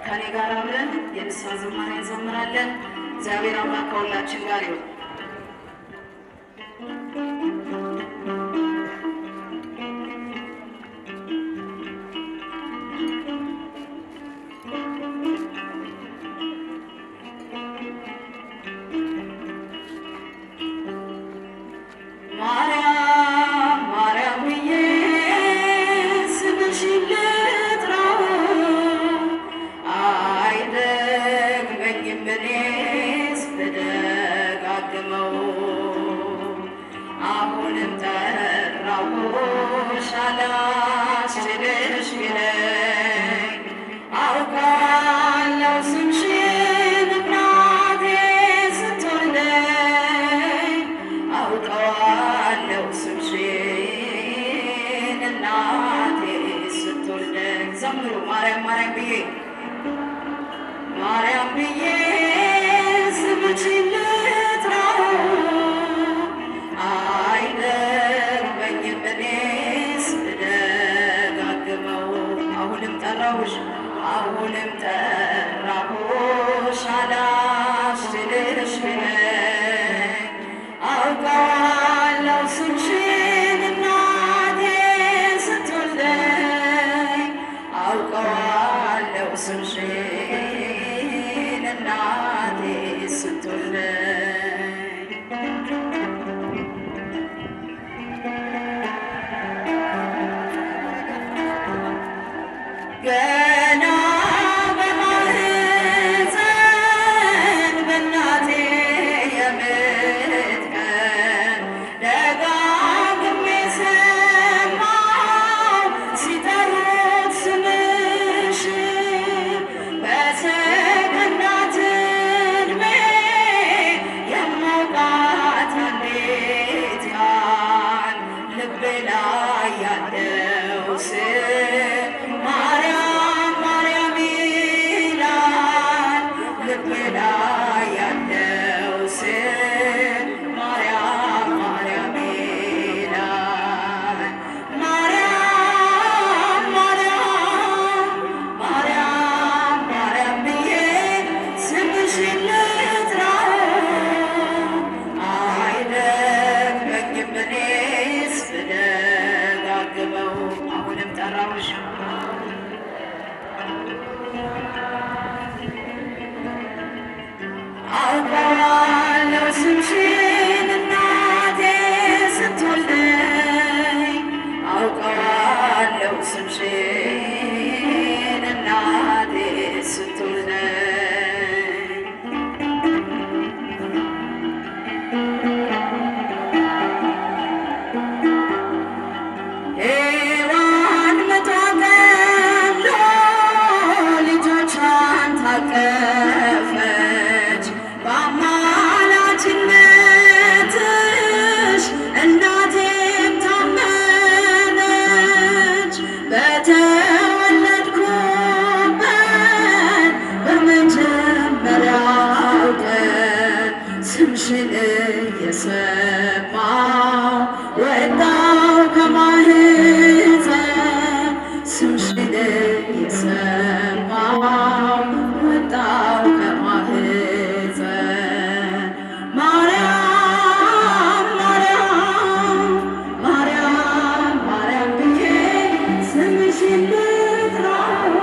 ከኔ ጋር አብረን የንስሐ ዝማሬ እንዘምራለን። እግዚአብሔር አምላክ ከሁላችን ጋር ይሁን። ማርያም ብዬ ስምሽን ልጥራው አይደክመኝም እኔስ ብደጋግመው። አሁንም ጠራሁሽ አላስችልሽ ብለኝ አውቃለሁ ስምሽን እናቴ ስትወልደኝ አውቃለሁ ስምሽን እናቴ ስትወልደኝ። ገና በማህፀን በእናቴ የምትቀር ደጋግሜ ሰማሁ ሲጠሩት ስምሽን በሰከንዳት ዕድሜ የማውቃት አንዲት ያን ልቤ ላይ ያለው ስም ማርያም ማርያም ይላል። ልቤ ላይ ያለው ስም ማርያም ማርያም ይላል። ማርያም ማርያም ማርያም ማርያም ብዬ ስምሽን ልጥራው አይደክመኝም እኔስ ብደጋግመው። አሁንም ጠራሁሽ አውቃለሁ ስምሽን እናቴ ስትወልደኝ አውቃለሁ ስምሽን እናቴ ስትወልደኝ። ሔዋን ምጧ ቀሎ ልጆቿን ታቀፈች በአማላጅነትሽ እናቴም ታመነች። በተወለድኩበት በመጀመሪያው ቀን ስምሽን እየሰማሁ ወጣሁ ከማህፀን ስምሽን እየሰማሁ ወጣሁ ከማህፀን። ማርያም ማርያም ማርያም ማርያም ብዬ ስምሽን ልጥራው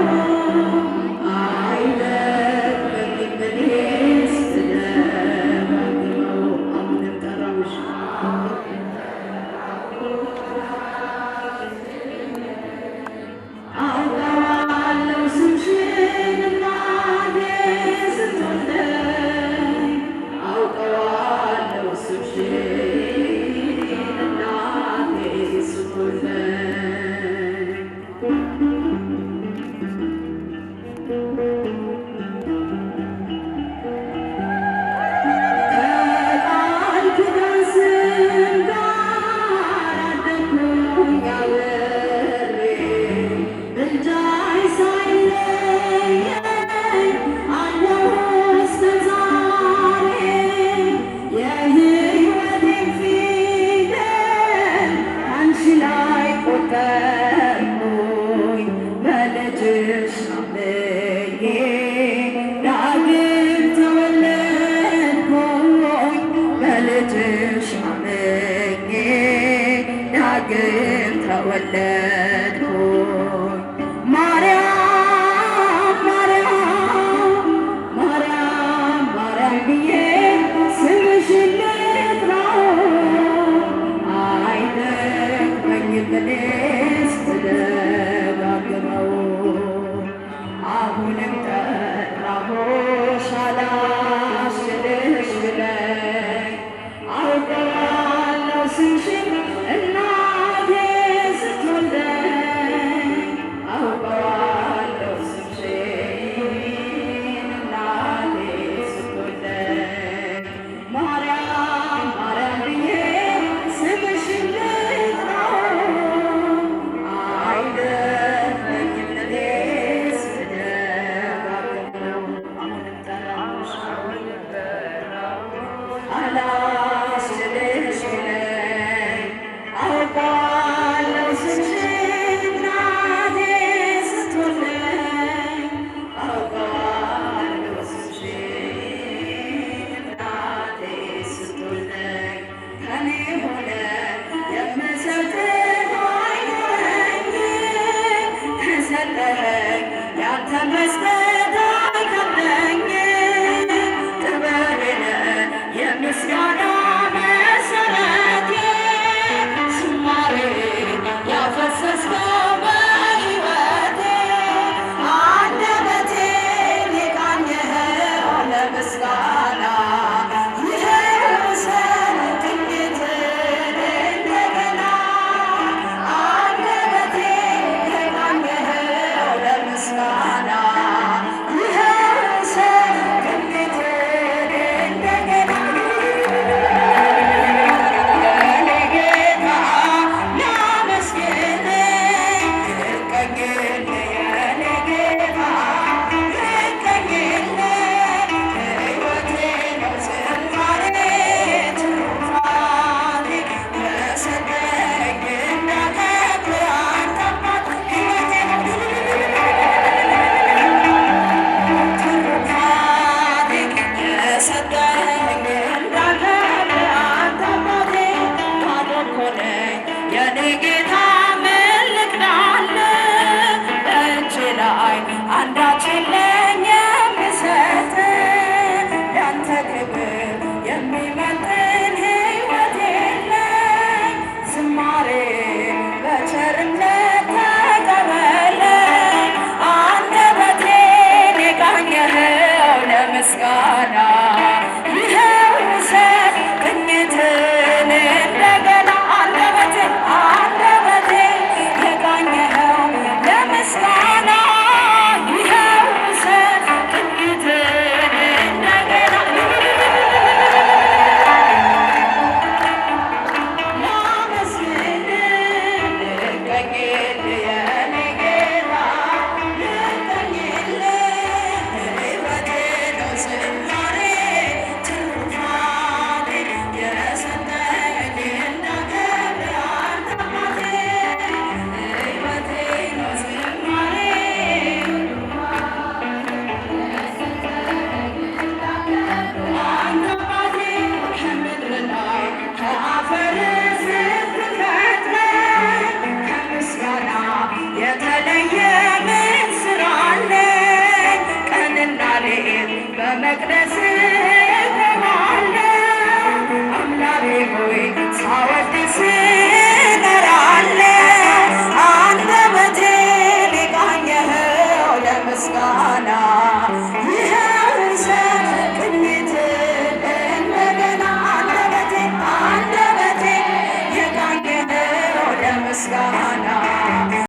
አይደክመኝም እኔስ ብደጋግመው። አሁንም ጠራሁሽ አውቃለሁ ስምሽን እናቴ ስትወልደኝ አውቃለሁ ስምሽን እናቴ ስትወልደኝ። ከቃል ኪዳን ስም ጋር አደግኩኝ አብሬ ምልጃሽ ሳይለየኝ አለሁ እስከ ዛሬ። የሕይወቴን ፊደል አንቺ ላይ ቆጠርኩኝ በልጅሽ አምኜ ወለድኩኝ። ማርያም ማርያም ማርያም ማርያም ብዬ ስምሽን ልጥራው አይደክመኝም እኔስ ስደጋግመው። አሁንም ጠራሁሽ አላስችልሽ ብለኝ አውቀዋለሁ ስምሽን እናቴ ስትወልደኝ አውቀዋለሁ ስምሽን እናቴ ስትወልደኝ። ማርያም ማርያም ብዬ ስምሽን ልጥራው አይደክመኝም እኔስ ስደጋግመው። አሁንም ጠራሁሽ አላስችልሽ ብለኝ አውቀዋለሁ ስምሽን እናቴ ስትወልደኝ አውቀዋለሁ ስምሽን እናቴ ስትወልደኝ። ከኔ ሆነ የምሰጥህ አይኖረኝ ከሰጠኸኝ ያንተ መስጠት አይከብደኝ። ጥበቤ ነህ የምስጋና መሰረቴ ዝማሬ ያፈሰስከው በሕይወቴ አንደበቴን የቃኘኸው ለምስጋና ይኸው ሰንቅኝትን እንደገና አንደበቴን የቃኘኸው ለምስጋና ይኸው ሰንቅኝትን እንደገና የኔ ጌታ ላመስግንህ ልቀኝልህ የኔ ጌታ ልቀኝልህ ሕይወቴ ነው ዝማሬ ትሩፋቴ የሰጠኸኝ እንዳከብርህ አንተ አባት ሕይወቴ ነው ትሩፋቴ የሰጠኸኝ እንዳከብርህ አንተ አባቴ። ባዶ እኮ ነኝ የኔ ጌታ ምን ልክዳለህ? በእጄ ላይ አንዳች የለም